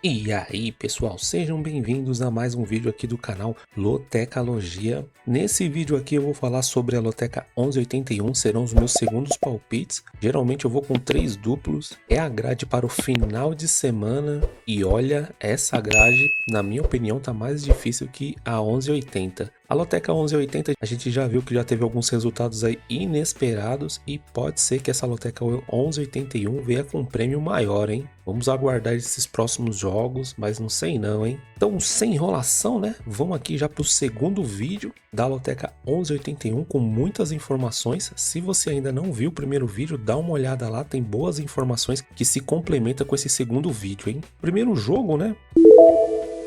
E aí pessoal, sejam bem-vindos a mais um vídeo aqui do canal Lotecalogia. Nesse vídeo aqui eu vou falar sobre a Loteca 1181, serão os meus segundos palpites. Geralmente eu vou com 3 duplos, é a grade para o final de semana e olha, essa grade na minha opinião tá mais difícil que a 1180. A Loteca 1180 a gente já viu que já teve alguns resultados aí inesperados e pode ser que essa Loteca 1181 venha com um prêmio maior, hein? Vamos aguardar esses próximos jogos, mas não sei não, hein? Então, sem enrolação, né? Vamos aqui já para o segundo vídeo da Loteca 1181 com muitas informações. Se você ainda não viu o primeiro vídeo, dá uma olhada lá, tem boas informações que se complementam com esse segundo vídeo, hein? Primeiro jogo, né?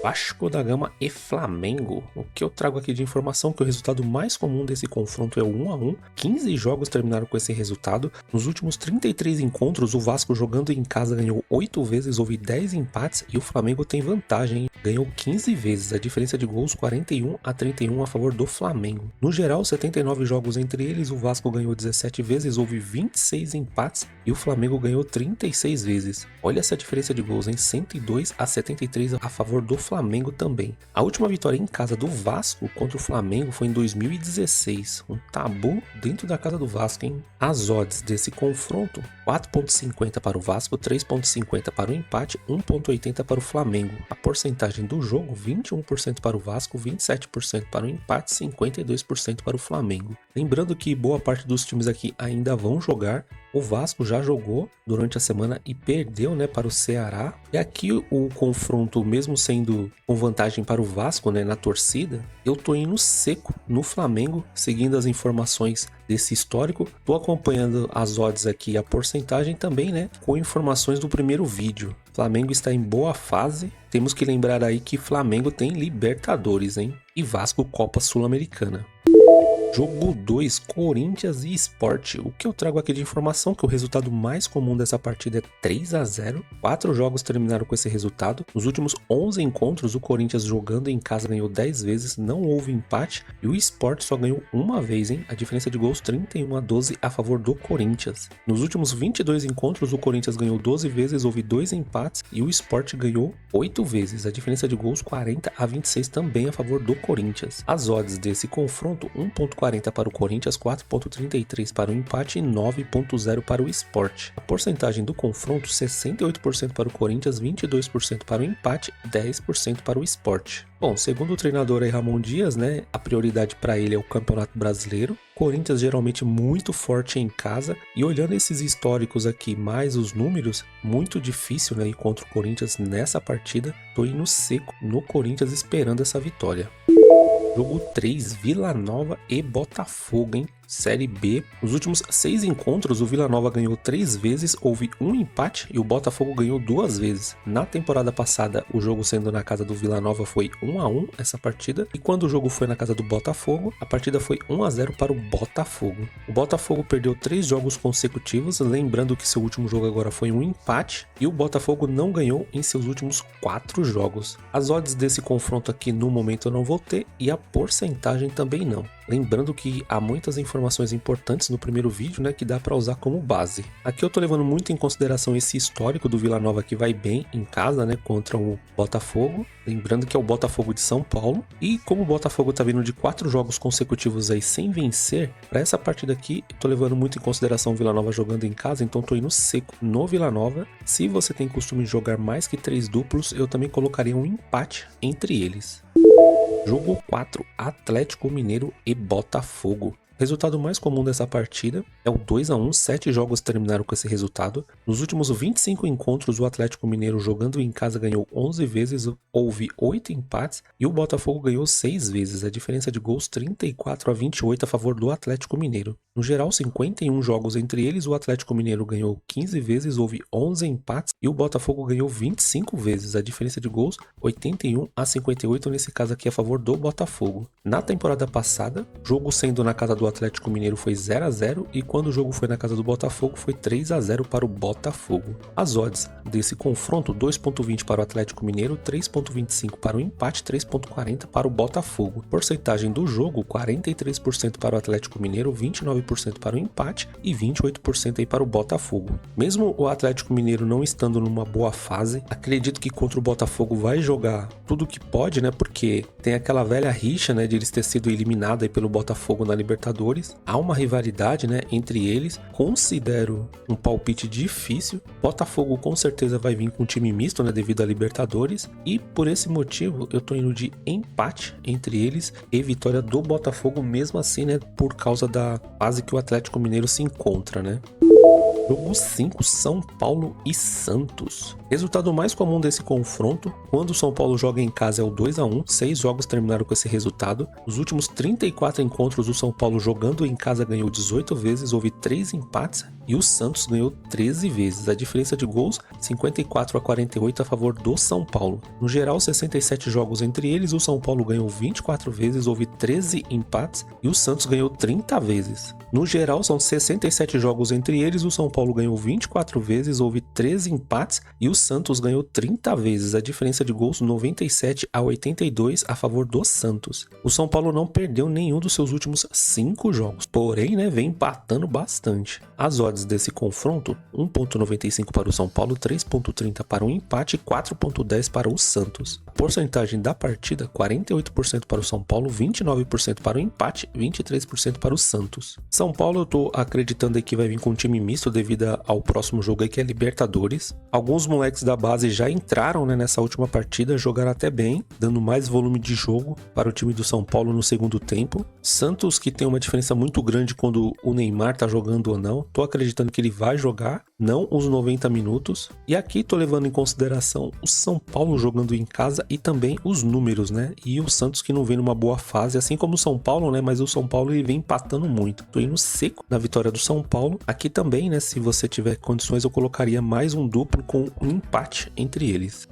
Vasco da Gama e Flamengo. O que eu trago aqui de informação que o resultado mais comum desse confronto é o 1 a 1. 15 jogos terminaram com esse resultado. Nos últimos 33 encontros, o Vasco jogando em casa ganhou 8 vezes, houve 10 empates e o Flamengo tem vantagem, hein? Ganhou 15 vezes, a diferença de gols 41 a 31 a favor do Flamengo. No geral, 79 jogos entre eles, o Vasco ganhou 17 vezes, houve 26 empates e o Flamengo ganhou 36 vezes. Olha essa diferença de gols, em 102 a 73 a favor do Flamengo também. A última vitória em casa do Vasco contra o Flamengo foi em 2016, um tabu dentro da casa do Vasco, hein? As odds desse confronto, 4.50 para o Vasco, 3.50 para o empate, 1.80 para o Flamengo. A porcentagem do jogo, 21% para o Vasco, 27% para o empate, 52% para o Flamengo. Lembrando que boa parte dos times aqui ainda vão jogar. O Vasco já jogou durante a semana e perdeu, né, para o Ceará. E aqui o confronto, mesmo sendo com vantagem para o Vasco, né, na torcida, eu tô indo seco no Flamengo, seguindo as informações desse histórico. Tô acompanhando as odds aqui, a porcentagem também, né, com informações do primeiro vídeo. Flamengo está em boa fase. Temos que lembrar aí que Flamengo tem Libertadores, hein? E Vasco Copa Sul-Americana. Jogo 2, Corinthians e Sport. O que eu trago aqui de informação que o resultado mais comum dessa partida é 3 a 0. 4 jogos terminaram com esse resultado. Nos últimos 11 encontros, o Corinthians jogando em casa ganhou 10 vezes, não houve empate. E o Sport só ganhou uma vez, hein? A diferença de gols 31 a 12 a favor do Corinthians. Nos últimos 22 encontros, o Corinthians ganhou 12 vezes, houve 2 empates. E o Sport ganhou 8 vezes. A diferença de gols 40 a 26 também a favor do Corinthians. As odds desse confronto, 1.40 para o Corinthians, 4.33 para o empate e 9.0 para o Sport. A porcentagem do confronto, 68% para o Corinthians, 22% para o empate, 10% para o Sport. Bom, segundo o treinador aí, Ramon Dias, né, a prioridade para ele é o Campeonato Brasileiro. Corinthians geralmente muito forte em casa e olhando esses históricos aqui, mais os números, muito difícil, né, ir contra o Corinthians nessa partida. Tô indo seco no Corinthians esperando essa vitória. Jogo 3, Vila Nova e Botafogo, hein? Série B. Nos últimos 6 encontros, o Vila Nova ganhou 3 vezes, houve um empate e o Botafogo ganhou 2 vezes. Na temporada passada, o jogo sendo na casa do Vila Nova foi 1 a 1 essa partida. E quando o jogo foi na casa do Botafogo, a partida foi 1 a 0 para o Botafogo. O Botafogo perdeu 3 jogos consecutivos, lembrando que seu último jogo agora foi um empate. E o Botafogo não ganhou em seus últimos 4 jogos. As odds desse confronto aqui no momento eu não vou ter e a porcentagem também não. Lembrando que há muitas informações importantes no primeiro vídeo, né, que dá para usar como base. Aqui eu tô levando muito em consideração esse histórico do Vila Nova que vai bem em casa, né, contra o Botafogo. Lembrando que é o Botafogo de São Paulo. E como o Botafogo tá vindo de 4 jogos consecutivos aí sem vencer, para essa partida aqui eu tô levando muito em consideração o Vila Nova jogando em casa, então tô indo seco no Vila Nova. Se você tem costume de jogar mais que 3 duplos, eu também colocaria um empate entre eles. Jogo 4, Atlético Mineiro e Botafogo. O resultado mais comum dessa partida é o 2 a 1, 7 jogos terminaram com esse resultado. Nos últimos 25 encontros, o Atlético Mineiro jogando em casa ganhou 11 vezes, houve 8 empates e o Botafogo ganhou 6 vezes, a diferença de gols 34 a 28 a favor do Atlético Mineiro. No geral, 51 jogos entre eles, o Atlético Mineiro ganhou 15 vezes, houve 11 empates e o Botafogo ganhou 25 vezes, a diferença de gols 81 a 58, nesse caso aqui a favor do Botafogo. Na temporada passada, jogo sendo na casa do Atlético Mineiro foi 0 a 0 e quando o jogo foi na casa do Botafogo foi 3 a 0 para o Botafogo. As odds desse confronto, 2.20 para o Atlético Mineiro, 3.25 para o empate, 3.40 para o Botafogo. Porcentagem do jogo, 43% para o Atlético Mineiro, 29% para o empate e 28% aí para o Botafogo. Mesmo o Atlético Mineiro não estando numa boa fase, acredito que contra o Botafogo vai jogar tudo que pode, né? Porque tem aquela velha rixa, né, de eles ter sido eliminados aí pelo Botafogo na Libertadores. Há uma rivalidade, né, entre eles. Considero um palpite difícil. Botafogo com certeza vai vir com um time misto, né, devido à Libertadores. E por esse motivo eu tô indo de empate entre eles e vitória do Botafogo, mesmo assim, né, por causa da fase que o Atlético Mineiro se encontra, né. Jogo 5, São Paulo e Santos. Resultado mais comum desse confronto, quando o São Paulo joga em casa, é o 2 a 1, 6 jogos terminaram com esse resultado. Nos últimos 34 encontros, o São Paulo jogando em casa ganhou 18 vezes, houve 3 empates e o Santos ganhou 13 vezes. A diferença de gols, 54 a 48 a favor do São Paulo. No geral, 67 jogos entre eles, o São Paulo ganhou 24 vezes, houve 13 empates e o Santos ganhou 30 vezes. No geral, são 67 jogos entre eles, o São Paulo ganhou 24 vezes, houve 13 empates e o Santos ganhou 30 vezes. A diferença de gols, 97 a 82 a favor do Santos. O São Paulo não perdeu nenhum dos seus últimos 5 jogos, porém, né, vem empatando bastante. As odds desse confronto, 1.95 para o São Paulo, 3.30 para o empate e 4.10 para o Santos. A porcentagem da partida, 48% para o São Paulo, 29% para o empate, 23% para o Santos. São Paulo, eu tô acreditando aí que vai vir com um time misto devido ao próximo jogo aí, que é Libertadores. Alguns moleques da base já entraram, né, nessa última partida, jogaram até bem, dando mais volume de jogo para o time do São Paulo no segundo tempo. Santos, que tem uma diferença muito grande quando o Neymar tá jogando ou não. Tô acreditando que ele vai jogar, não os 90 minutos. E aqui tô levando em consideração o São Paulo jogando em casa e também os números, né? E o Santos que não vem numa boa fase, assim como o São Paulo, né? Mas o São Paulo ele vem empatando muito. Tô indo seco na vitória do São Paulo. Aqui também, né? Se você tiver condições, eu colocaria mais um duplo com um empate entre eles.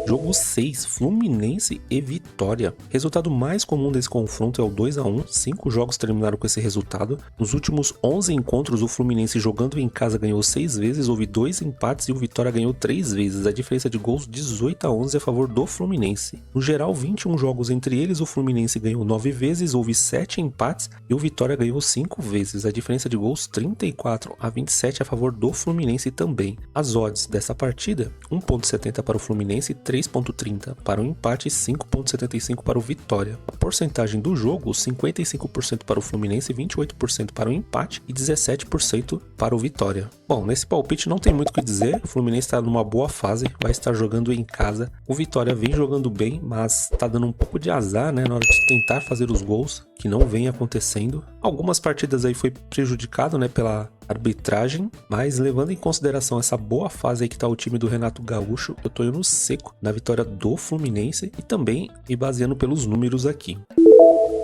Jogo 6, Fluminense e Vitória. Resultado mais comum desse confronto é o 2 a 1, 5 jogos terminaram com esse resultado. Nos últimos 11 encontros, o Fluminense jogando em casa ganhou 6 vezes, houve 2 empates e o Vitória ganhou 3 vezes. A diferença de gols, 18 a 11 a favor do Fluminense. No geral, 21 jogos entre eles, o Fluminense ganhou 9 vezes, houve 7 empates e o Vitória ganhou 5 vezes. A diferença de gols, 34 a 27 a favor do Fluminense também. As odds dessa partida, 1.70 para o Fluminense, 3.30 para o empate e 5.75 para o Vitória. A porcentagem do jogo, 55% para o Fluminense, 28% para o empate e 17% para o Vitória. Bom, nesse palpite não tem muito o que dizer, o Fluminense está numa boa fase, vai estar jogando em casa. O Vitória vem jogando bem, mas está dando um pouco de azar, né, na hora de tentar fazer os gols, que não vem acontecendo. Algumas partidas aí foi prejudicado, né, pela arbitragem, mas levando em consideração essa boa fase aí que tá o time do Renato Gaúcho, eu tô indo seco na vitória do Fluminense e também me baseando pelos números aqui.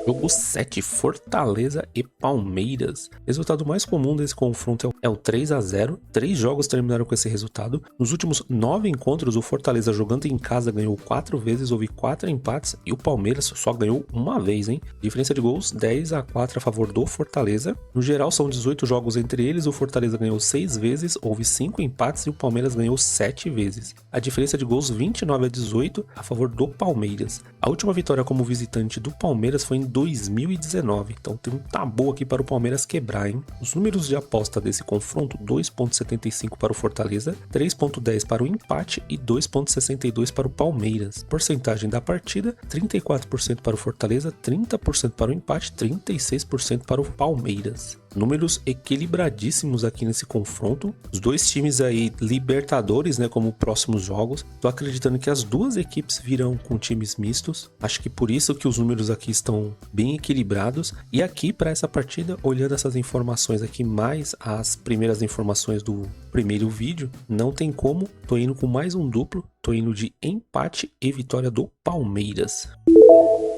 Jogo 7, Fortaleza e Palmeiras. Resultado mais comum desse confronto é o 3 a 0. 3 jogos terminaram com esse resultado. Nos últimos 9 encontros, o Fortaleza jogando em casa ganhou 4 vezes, houve 4 empates e o Palmeiras só ganhou uma vez, hein? Diferença de gols, 10 a 4 a favor do Fortaleza. No geral, são 18 jogos entre eles, o Fortaleza ganhou 6 vezes, houve 5 empates e o Palmeiras ganhou 7 vezes. A diferença de gols, 29 a 18 a favor do Palmeiras. A última vitória como visitante do Palmeiras foi em 2019, então tem um tabu aqui para o Palmeiras quebrar, hein? Os números de aposta desse confronto, 2.75 para o Fortaleza, 3.10 para o empate e 2.62 para o Palmeiras. Porcentagem da partida, 34% para o Fortaleza, 30% para o empate, 36% para o Palmeiras. Números equilibradíssimos aqui nesse confronto. Os dois times aí Libertadores, né, como próximos jogos. Tô acreditando que as duas equipes virão com times mistos. Acho que por isso que os números aqui estão bem equilibrados. E aqui para essa partida, olhando essas informações aqui, mais as primeiras informações do primeiro vídeo, não tem como. Tô indo com mais um duplo. Tô indo de empate e vitória do Palmeiras.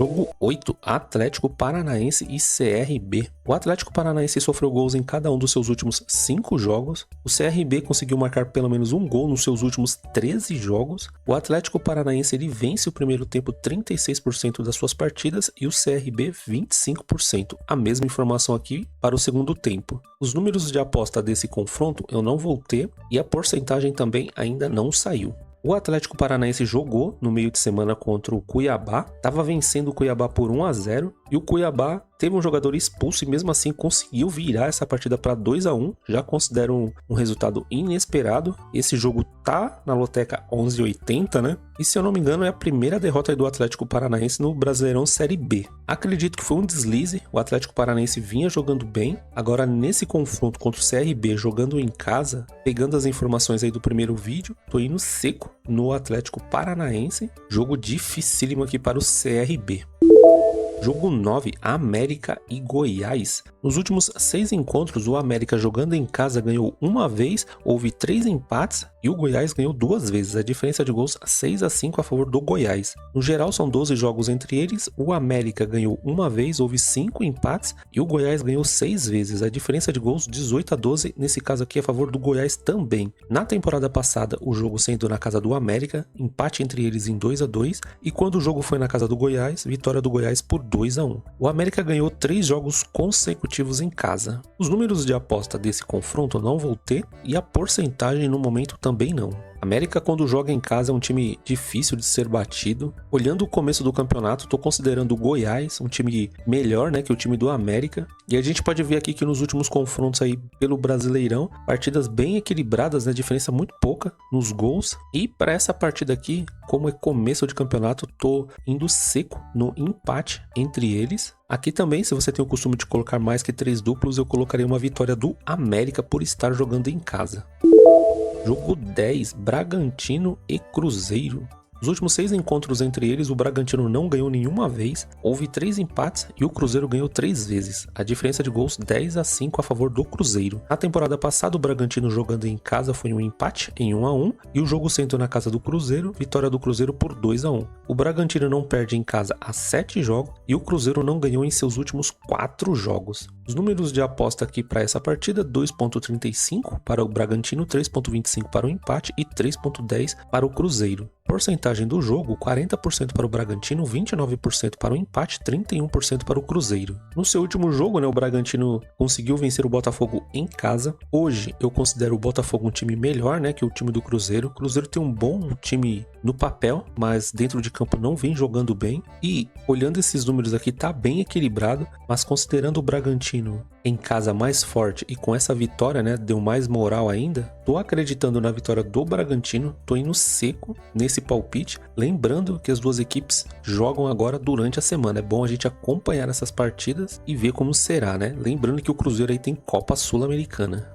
Jogo 8, Atlético Paranaense e CRB. O Atlético Paranaense sofreu gols em cada um dos seus últimos 5 jogos. O CRB conseguiu marcar pelo menos um gol nos seus últimos 13 jogos. O Atlético Paranaense ele vence o primeiro tempo 36% das suas partidas e o CRB 25%. A mesma informação aqui para o segundo tempo. Os números de aposta desse confronto eu não vou ter e a porcentagem também ainda não saiu. O Atlético Paranaense jogou no meio de semana contra o Cuiabá, estava vencendo o Cuiabá por 1-0 e o Cuiabá teve um jogador expulso e mesmo assim conseguiu virar essa partida para 2-1, já considero um resultado inesperado. Esse jogo tá na loteca 11,80, né? E se eu não me engano é a primeira derrota do Atlético Paranaense no Brasileirão Série B. Acredito que foi um deslize, o Atlético Paranaense vinha jogando bem, agora nesse confronto contra o CRB jogando em casa, pegando as informações aí do primeiro vídeo, tô indo seco no Atlético Paranaense, jogo dificílimo aqui para o CRB. Jogo 9, América e Goiás. Nos últimos 6 encontros, o América jogando em casa ganhou uma vez, houve 3 empates e o Goiás ganhou 2 vezes. A diferença de gols 6-5 a favor do Goiás. No geral, são 12 jogos entre eles, o América ganhou uma vez, houve 5 empates e o Goiás ganhou 6 vezes. A diferença de gols 18-12, nesse caso aqui a favor do Goiás também. Na temporada passada, o jogo sendo na casa do América, empate entre eles em 2-2 e quando o jogo foi na casa do Goiás, vitória do Goiás por 2-1. O América ganhou 3 jogos consecutivos em casa. Os números de aposta desse confronto eu não vou ter e a porcentagem no momento também não. América, quando joga em casa, é um time difícil de ser batido. Olhando o começo do campeonato, estou considerando o Goiás um time melhor, né, que o time do América. E a gente pode ver aqui que nos últimos confrontos aí pelo Brasileirão, partidas bem equilibradas, né, diferença muito pouca nos gols. E para essa partida aqui, como é começo de campeonato, tô indo seco no empate entre eles. Aqui também, se você tem o costume de colocar mais que 3 duplos, eu colocaria uma vitória do América por estar jogando em casa. Jogo 10, Bragantino e Cruzeiro. Nos últimos 6 encontros entre eles, o Bragantino não ganhou nenhuma vez, houve 3 empates e o Cruzeiro ganhou 3 vezes. A diferença de gols 10-5 a favor do Cruzeiro. Na temporada passada, o Bragantino jogando em casa foi um empate em 1-1 e o jogo sendo na casa do Cruzeiro, vitória do Cruzeiro por 2-1. O Bragantino não perde em casa há 7 jogos e o Cruzeiro não ganhou em seus últimos 4 jogos. Os números de aposta aqui para essa partida, 2,35 para o Bragantino, 3,25 para o empate e 3,10 para o Cruzeiro. Porcentagem do jogo, 40% para o Bragantino, 29% para o empate, 31% para o Cruzeiro. No seu último jogo, né, o Bragantino conseguiu vencer o Botafogo em casa. Hoje eu considero o Botafogo um time melhor, né, que o time do Cruzeiro. O Cruzeiro tem um bom time no papel, mas dentro de campo não vem jogando bem. E olhando esses números aqui, tá bem equilibrado, mas considerando o Bragantino em casa mais forte e com essa vitória, né, deu mais moral ainda, tô acreditando na vitória do Bragantino, tô indo seco nesse palpite, lembrando que as duas equipes jogam agora durante a semana, é bom a gente acompanhar essas partidas e ver como será, né, lembrando que o Cruzeiro aí tem Copa Sul-Americana.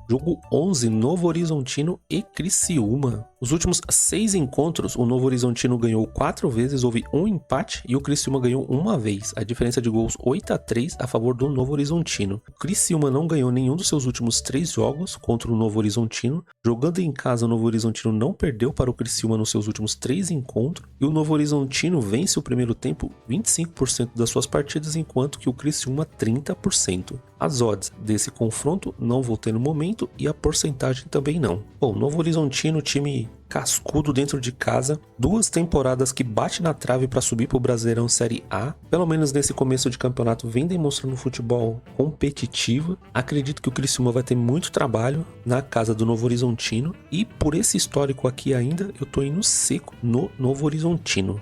Jogo 11, Novo Horizontino e Criciúma. Nos últimos 6 encontros, o Novo Horizontino ganhou 4 vezes, houve um empate e o Criciúma ganhou uma vez. A diferença de gols 8-3 a favor do Novo Horizontino. O Criciúma não ganhou nenhum dos seus últimos 3 jogos contra o Novo Horizontino. Jogando em casa, o Novo Horizontino não perdeu para o Criciúma nos seus últimos 3 encontros. E o Novo Horizontino vence o primeiro tempo 25% das suas partidas, enquanto que o Criciúma 30%. As odds desse confronto não vou ter no momento e a porcentagem também não. Bom, Novo Horizontino, time cascudo dentro de casa, 2 temporadas que bate na trave para subir para o Brasileirão Série A, pelo menos nesse começo de campeonato vem demonstrando futebol competitivo. Acredito que o Criciúma vai ter muito trabalho na casa do Novo Horizontino e por esse histórico aqui ainda eu tô indo seco no Novo Horizontino.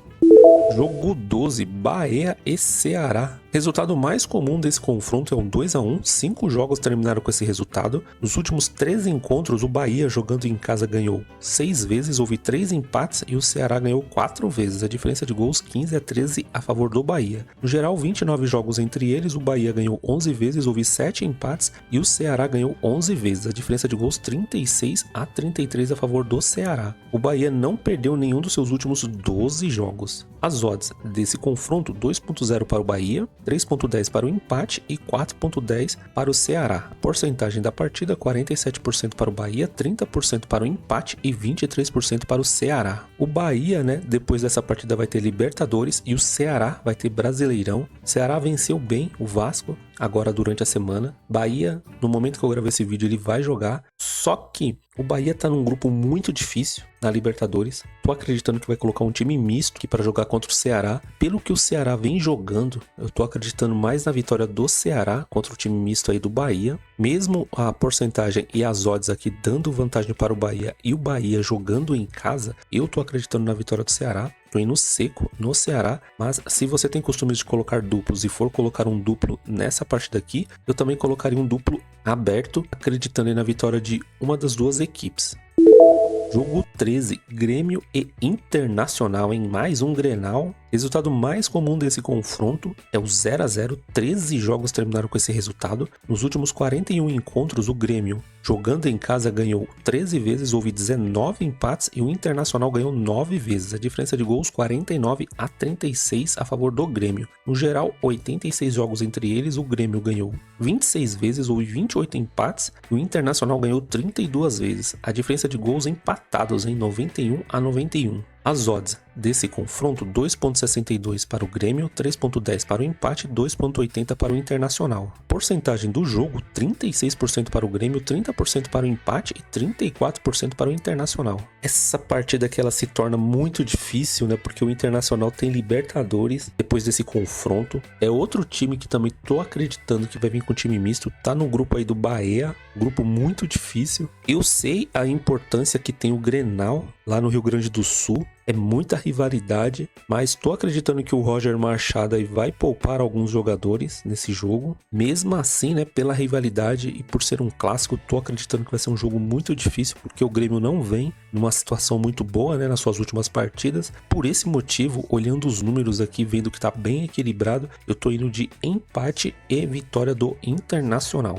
Jogo 12, Bahia e Ceará. Resultado mais comum desse confronto é um 2-1, 5 jogos terminaram com esse resultado. Nos últimos 13 encontros, o Bahia jogando em casa ganhou 6 vezes, houve 3 empates e o Ceará ganhou 4 vezes. A diferença de gols 15-13 a favor do Bahia. No geral, 29 jogos entre eles, o Bahia ganhou 11 vezes, houve 7 empates e o Ceará ganhou 11 vezes. A diferença de gols 36-33 a favor do Ceará. O Bahia não perdeu nenhum dos seus últimos 12 jogos. As odds desse confronto, 2.0 para o Bahia, 3.10 para o empate e 4.10 para o Ceará. A porcentagem da partida, 47% para o Bahia, 30% para o empate e 23% 33% para o Ceará. O Bahia, né, depois dessa partida vai ter Libertadores e o Ceará vai ter Brasileirão. O Ceará venceu bem o Vasco agora durante a semana. Bahia, no momento que eu gravo esse vídeo, ele vai jogar. Só que o Bahia tá num grupo muito difícil na Libertadores. Tô acreditando que vai colocar um time misto aqui para jogar contra o Ceará. Pelo que o Ceará vem jogando, eu tô acreditando mais na vitória do Ceará contra o time misto aí do Bahia. Mesmo a porcentagem e as odds aqui dando vantagem para o Bahia e o Bahia jogando em casa, eu tô acreditando na vitória do Ceará. Tô indo seco no Ceará, mas se você tem costume de colocar duplos e for colocar um duplo nessa partida aqui, eu também colocaria um duplo aberto, acreditando aí na vitória de uma das duas equipes. Jogo 13, Grêmio e Internacional em mais um Grenal. Resultado mais comum desse confronto é o 0 a 0. 13 jogos terminaram com esse resultado. Nos últimos 41 encontros, o Grêmio, jogando em casa, ganhou 13 vezes, houve 19 empates e o Internacional ganhou 9 vezes. A diferença de gols 49 a 36 a favor do Grêmio. No geral, 86 jogos entre eles, o Grêmio ganhou 26 vezes, houve 28 empates e o Internacional ganhou 32 vezes. A diferença de gols empatados em 91 a 91. As odds desse confronto, 2.62 para o Grêmio, 3.10 para o empate e 2.80 para o Internacional. Porcentagem do jogo, 36% para o Grêmio, 30% para o empate e 34% para o Internacional. Essa partida aqui ela se torna muito difícil, né? Porque o Internacional tem Libertadores depois desse confronto. É outro time que também tô acreditando que vai vir com time misto. Tá no grupo aí do Bahia, grupo muito difícil. Eu sei a importância que tem o Grenal lá no Rio Grande do Sul. É muita rivalidade, mas tô acreditando que o Roger Machado aí vai poupar alguns jogadores nesse jogo. Mesmo assim, né, pela rivalidade e por ser um clássico, tô acreditando que vai ser um jogo muito difícil, porque o Grêmio não vem numa situação muito boa, né, nas suas últimas partidas. Por esse motivo, olhando os números aqui, vendo que tá bem equilibrado, eu tô indo de empate e vitória do Internacional.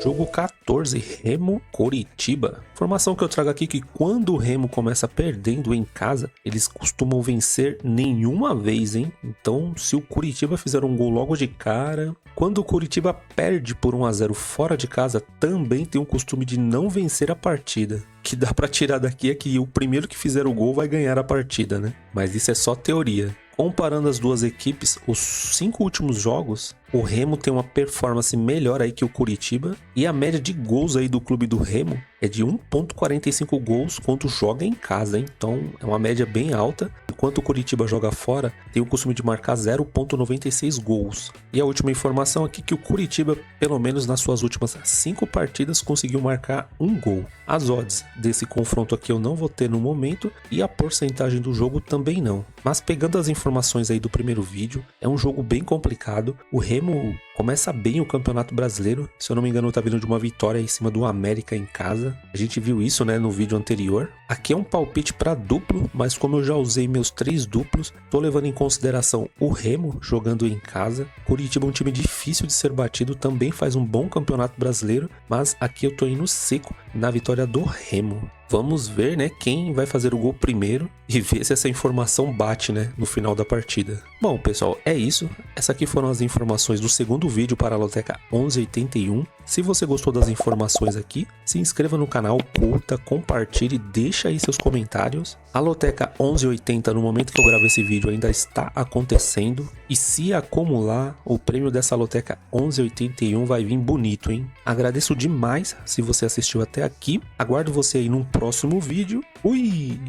Jogo 14, Remo Coritiba. Informação que eu trago aqui que quando o Remo começa perdendo em casa, eles costumam vencer nenhuma vez, hein? Então, se o Coritiba fizer um gol logo de cara... Quando o Coritiba perde por 1 a 0 fora de casa, também tem o costume de não vencer a partida. Que dá pra tirar daqui é que o primeiro que fizer o gol vai ganhar a partida, né? Mas isso é só teoria. Comparando as duas equipes, os 5 últimos jogos, o Remo tem uma performance melhor aí que o Coritiba. E a média de gols aí do clube do Remo é de 1.45 gols quando joga em casa, hein? Então é uma média bem alta. Enquanto o Coritiba joga fora, tem o costume de marcar 0.96 gols. E a última informação aqui é que o Coritiba, pelo menos nas suas últimas 5 partidas, conseguiu marcar um gol. As odds desse confronto aqui eu não vou ter no momento e a porcentagem do jogo também não. Mas pegando as informações aí do primeiro vídeo, é um jogo bem complicado. O Remo começa bem o Campeonato Brasileiro, se eu não me engano tá vindo de uma vitória em cima do América em casa. A gente viu isso, né, no vídeo anterior. Aqui é um palpite para duplo, mas como eu já usei meus 3 duplos, tô levando em consideração o Remo jogando em casa. Curitiba é um time difícil de ser batido, também faz um bom Campeonato Brasileiro, mas aqui eu tô indo seco na vitória do Remo. Vamos ver, né, quem vai fazer o gol primeiro e ver se essa informação bate, né, no final da partida. Bom, pessoal, é isso. Essas aqui foram as informações do segundo vídeo para a Loteca 1181. Se você gostou das informações aqui, se inscreva no canal, curta, compartilhe e deixa aí seus comentários. A Loteca 1180, no momento que eu gravo esse vídeo, ainda está acontecendo. E se acumular, o prêmio dessa Loteca 1181 vai vir bonito, hein? Agradeço demais se você assistiu até aqui. Aguardo você aí num próximo vídeo. Fui!